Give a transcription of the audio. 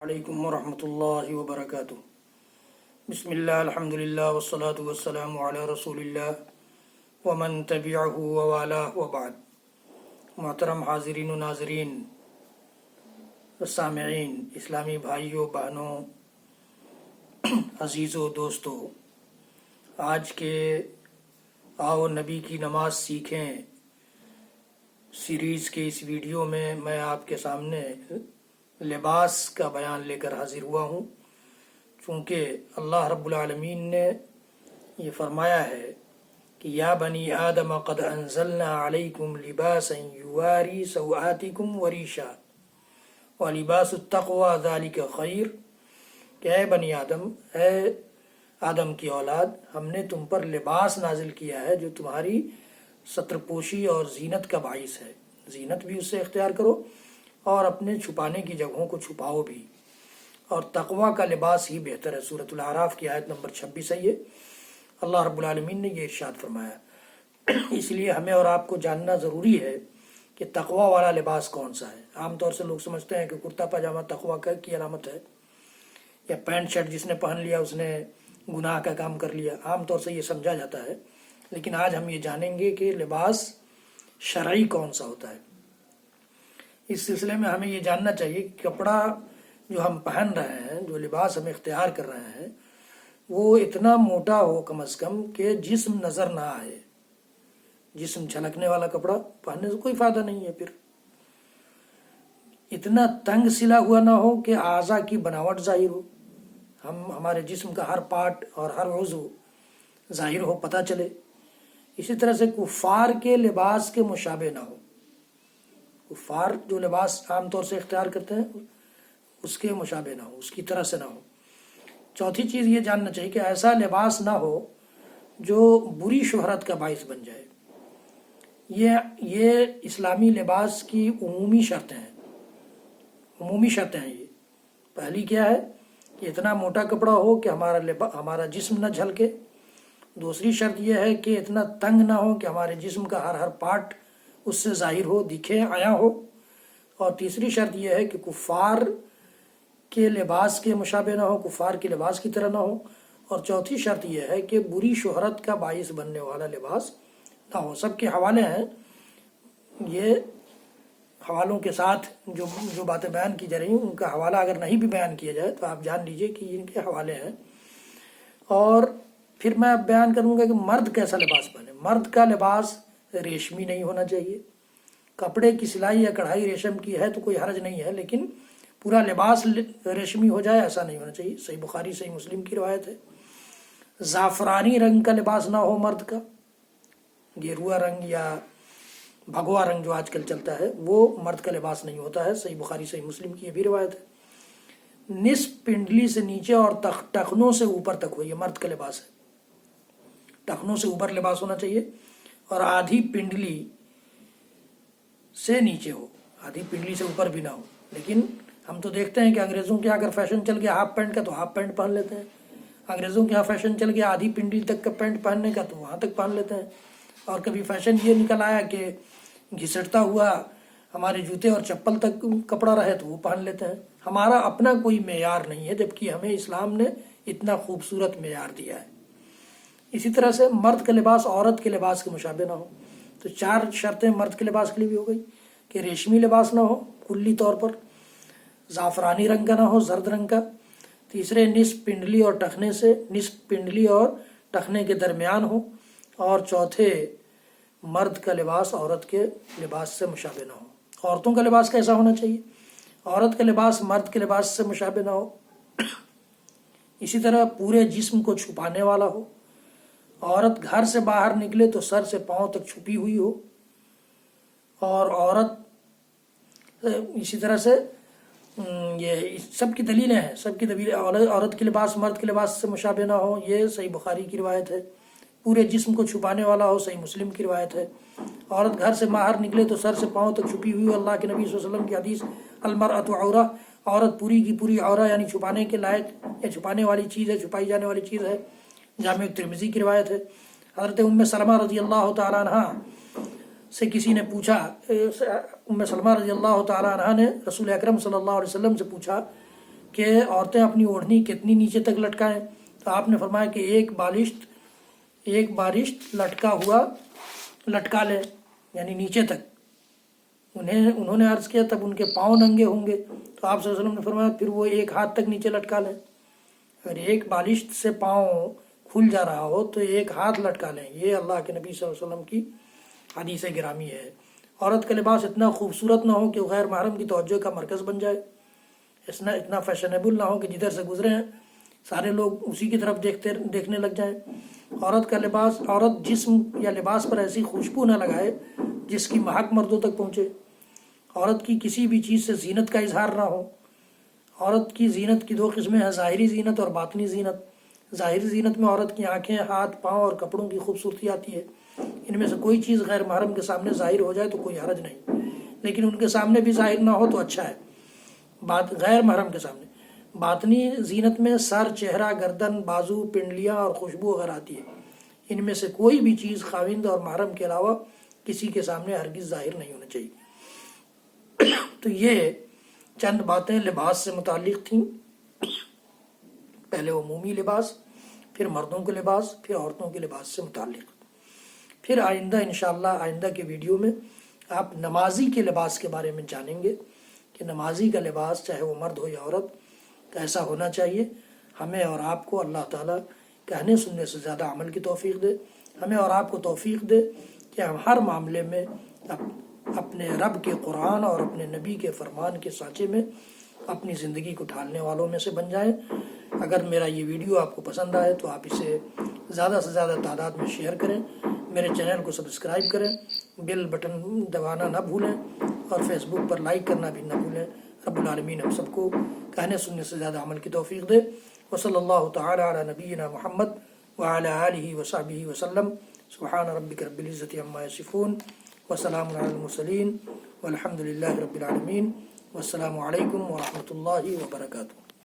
علیکم ورحمۃ اللہ وبرکاتہ۔ بسم اللہ الحمد للہ والصلاة والسلام علی رسول اللہ ومن تبعہ ووالاہ وبعد۔ محترم حاضرین و ناظرین، سامعین، اسلامی بھائیوں بہنوں، عزیزوں دوستوں، آج کے آؤ نبی کی نماز سیکھیں سیریز کے اس ویڈیو میں آپ کے سامنے لباس کا بیان لے کر حاضر ہوا ہوں، چونکہ اللہ رب العالمین نے یہ فرمایا ہے کہ یا بنی آدم قد انزلنا علیکم لباسا یواری سوآتکم وریشا ولباس التقوی ذالک خیر، کہ اے بنی آدم، اے آدم کی اولاد، ہم نے تم پر لباس نازل کیا ہے جو تمہاری ستر پوشی اور زینت کا باعث ہے۔ زینت بھی اس سے اختیار کرو اور اپنے چھپانے کی جگہوں کو چھپاؤ بھی، اور تقوی کا لباس ہی بہتر ہے۔ سورۃ الاعراف کی آیت نمبر 26 ہے یہ۔ اللہ رب العالمین نے یہ ارشاد فرمایا۔ اس لیے ہمیں اور آپ کو جاننا ضروری ہے کہ تقوی والا لباس کون سا ہے۔ عام طور سے لوگ سمجھتے ہیں کہ کرتا پاجامہ تقوی کی علامت ہے، یا پینٹ شرٹ جس نے پہن لیا اس نے گناہ کا کام کر لیا، عام طور سے یہ سمجھا جاتا ہے۔ لیکن آج ہم یہ جانیں گے کہ لباس شرعی کون سا ہوتا ہے۔ اس سلسلے میں ہمیں یہ جاننا چاہیے کہ کپڑا جو ہم پہن رہے ہیں، جو لباس ہم اختیار کر رہے ہیں، وہ اتنا موٹا ہو کم از کم کہ جسم نظر نہ آئے۔ جسم جھلکنے والا کپڑا پہننے سے کوئی فائدہ نہیں ہے۔ پھر اتنا تنگ سلا ہوا نہ ہو کہ اعضاء کی بناوٹ ظاہر ہو، ہمارے جسم کا ہر پارٹ اور ہر عضو ظاہر ہو، پتہ چلے۔ اسی طرح سے کفار کے لباس کے مشابہ نہ ہو۔ کفار جو لباس عام طور سے اختیار کرتے ہیں اس کے مشابہ نہ ہو، اس کی طرح سے نہ ہو۔ چوتھی چیز یہ جاننا چاہیے کہ ایسا لباس نہ ہو جو بری شہرت کا باعث بن جائے۔ یہ اسلامی لباس کی عمومی شرطیں ہیں۔ عمومی شرطیں ہیں یہ۔ پہلی کیا ہے کہ اتنا موٹا کپڑا ہو کہ ہمارا جسم نہ جھلکے۔ دوسری شرط یہ ہے کہ اتنا تنگ نہ ہو کہ ہمارے جسم کا ہر پارٹ اس سے ظاہر ہو، دکھے، آیا ہو۔ اور تیسری شرط یہ ہے کہ کفار کے لباس کے مشابہ نہ ہو، کفار کے لباس کی طرح نہ ہو۔ اور چوتھی شرط یہ ہے کہ بری شہرت کا باعث بننے والا لباس نہ ہو۔ سب کے حوالے ہیں، یہ حوالوں کے ساتھ جو باتیں بیان کی جا رہی ہیں ان کا حوالہ اگر نہیں بھی بیان کیا جائے تو آپ جان لیجئے کہ ان کے حوالے ہیں۔ اور پھر میں اب بیان کروں گا کہ مرد کیسا لباس پہنے۔ مرد کا لباس ریشمی نہیں ہونا چاہیے۔ کپڑے کی سلائی یا کڑھائی ریشم کی ہے تو کوئی حرج نہیں ہے، لیکن پورا لباس ریشمی ہو جائے ایسا نہیں ہونا چاہیے۔ صحیح بخاری صحیح مسلم کی روایت ہے۔ زعفرانی رنگ کا لباس نہ ہو مرد کا، گیروا رنگ یا بھگوا رنگ جو آج کل چلتا ہے وہ مرد کا لباس نہیں ہوتا ہے۔ صحیح بخاری صحیح مسلم کی یہ بھی روایت ہے۔ نصف پنڈلی سے نیچے اور ٹخنوں سے اوپر تک ہو، یہ مرد کا لباس ہے۔ ٹخنوں سے اوپر لباس ہونا چاہیے اور آدھی پنڈلی سے نیچے ہو، آدھی پنڈلی سے اوپر بھی نہ ہو۔ لیکن ہم تو دیکھتے ہیں کہ انگریزوں کے اگر فیشن چل گیا ہاف پینٹ کا تو ہاف پینٹ پہن لیتے ہیں، انگریزوں کے یہاں فیشن چل گیا آدھی پنڈلی تک کا پینٹ پہننے کا تو وہاں تک پہن لیتے ہیں۔ اور کبھی فیشن یہ نکل آیا کہ گھسٹتا ہوا ہمارے جوتے اور چپل تک کپڑا رہے تو وہ پہن لیتے ہیں۔ ہمارا اپنا کوئی معیار نہیں ہے، جبکہ ہمیں اسلام نے اتنا خوبصورت معیار دیا ہے۔ اسی طرح سے مرد کا لباس عورت کے لباس کے مشابہ نہ ہو۔ تو 4 شرطیں مرد کے لباس کے لیے بھی ہو گئی کہ ریشمی لباس نہ ہو کلی طور پر، زعفرانی رنگ کا نہ ہو، زرد رنگ کا۔ تیسرے نصف پنڈلی اور ٹخنے کے درمیان ہو۔ اور چوتھے مرد کا لباس عورت کے لباس سے مشابہ نہ ہو۔ عورتوں کا لباس کیسا ہونا چاہیے؟ عورت کا لباس مرد کے لباس سے مشابہ نہ ہو۔ اسی طرح پورے جسم کو چھپانے والا ہو۔ عورت گھر سے باہر نکلے تو سر سے پاؤں تک چھپی ہوئی ہو۔ اور عورت اسی طرح سے یہ سب کی دلیلیں ہیں، سب کی دلیلیں۔ عورت کے لباس مرد کے لباس سے مشابہ نہ ہو، یہ صحیح بخاری کی روایت ہے۔ پورے جسم کو چھپانے والا ہو، صحیح مسلم کی روایت ہے۔ عورت گھر سے باہر نکلے تو سر سے پاؤں تک چھپی ہوئی ہو، اللہ کے نبی صلی اللہ علیہ وسلم کی حدیث المرأۃ عورہ، عورت پوری کی پوری عورہ یعنی چھپانے کے لائق یا چھپانے والی چیز ہے، چھپائی جانے والی چیز ہے۔ جامع ترمذی کی روایت ہے۔ حضرت ام سلمہ رضی اللہ تعالیٰ عنہ سے کسی نے پوچھا، ام سلمہ رضی اللہ تعالیٰ عنہ نے رسول اکرم صلی اللہ علیہ وسلم سے پوچھا کہ عورتیں اپنی اوڑھنی کتنی نیچے تک لٹکائیں، تو آپ نے فرمایا کہ ایک بالشت لٹکا ہوا لٹکا لیں، یعنی نیچے تک۔ انہوں نے عرض کیا تب ان کے پاؤں ننگے ہوں گے، تو آپ صلی اللہ علیہ وسلم نے فرمایا پھر وہ ایک ہاتھ تک نیچے لٹکا لیں۔ اگر ایک بالشت سے پاؤں کھل جا رہا ہو تو ایک ہاتھ لٹکا لیں۔ یہ اللہ کے نبی صلی اللہ علیہ وسلم کی حدیث گرامی ہے۔ عورت کا لباس اتنا خوبصورت نہ ہو کہ غیر محرم کی توجہ کا مرکز بن جائے، اتنا فیشنیبل نہ ہو کہ جدھر سے گزرے ہیں سارے لوگ اسی کی طرف دیکھنے لگ جائیں۔ عورت جسم یا لباس پر ایسی خوشبو نہ لگائے جس کی مہک مردوں تک پہنچے۔ عورت کی کسی بھی چیز سے زینت کا اظہار نہ ہو۔ عورت کی زینت کی 2 قسمیں ہیں، ظاہری زینت اور باطنی زینت۔ ظاہری زینت میں عورت کی آنکھیں، ہاتھ، پاؤں اور کپڑوں کی خوبصورتی آتی ہے۔ ان میں سے کوئی چیز غیر محرم کے سامنے ظاہر ہو جائے تو کوئی حرج نہیں، لیکن ان کے سامنے بھی ظاہر نہ ہو تو اچھا ہے، غیر محرم کے سامنے۔ باطنی زینت میں سر، چہرہ، گردن، بازو، پنڈلیاں اور خوشبو وغیرہ آتی ہے۔ ان میں سے کوئی بھی چیز خاوند اور محرم کے علاوہ کسی کے سامنے ہرگز ظاہر نہیں ہونا چاہیے۔ تو یہ چند باتیں لباس سے متعلق تھیں، پہلے عمومی لباس، پھر مردوں کے لباس، پھر عورتوں کے لباس سے متعلق۔ پھر آئندہ انشاءاللہ آئندہ کے ویڈیو میں آپ نمازی کے لباس کے بارے میں جانیں گے کہ نمازی کا لباس چاہے وہ مرد ہو یا عورت کیسا ہونا چاہیے۔ ہمیں اور آپ کو اللہ تعالیٰ کہنے سننے سے زیادہ عمل کی توفیق دے، ہمیں اور آپ کو توفیق دے کہ ہم ہر معاملے میں اپنے رب کے قرآن اور اپنے نبی کے فرمان کے سانچے میں اپنی زندگی کو ڈھالنے والوں میں سے بن جائیں۔ اگر میرا یہ ویڈیو آپ کو پسند آئے تو آپ اسے زیادہ سے زیادہ تعداد میں شیئر کریں، میرے چینل کو سبسکرائب کریں، بیل بٹن دبانا نہ بھولیں اور فیس بک پر لائک کرنا بھی نہ بھولیں۔ رب العالمین ہم سب کو کہنے سننے سے زیادہ عمل کی توفیق دے۔ وصلی اللہ تعالی علی نبینا محمد وعلی آلہ وصحبہ وسلم۔ سبحان ربک رب العزۃ عما یصفون وسلام علی المرسلین والحمد للہ رب العالمین۔ والسلام علیکم ورحمۃ اللہ وبرکاتہ۔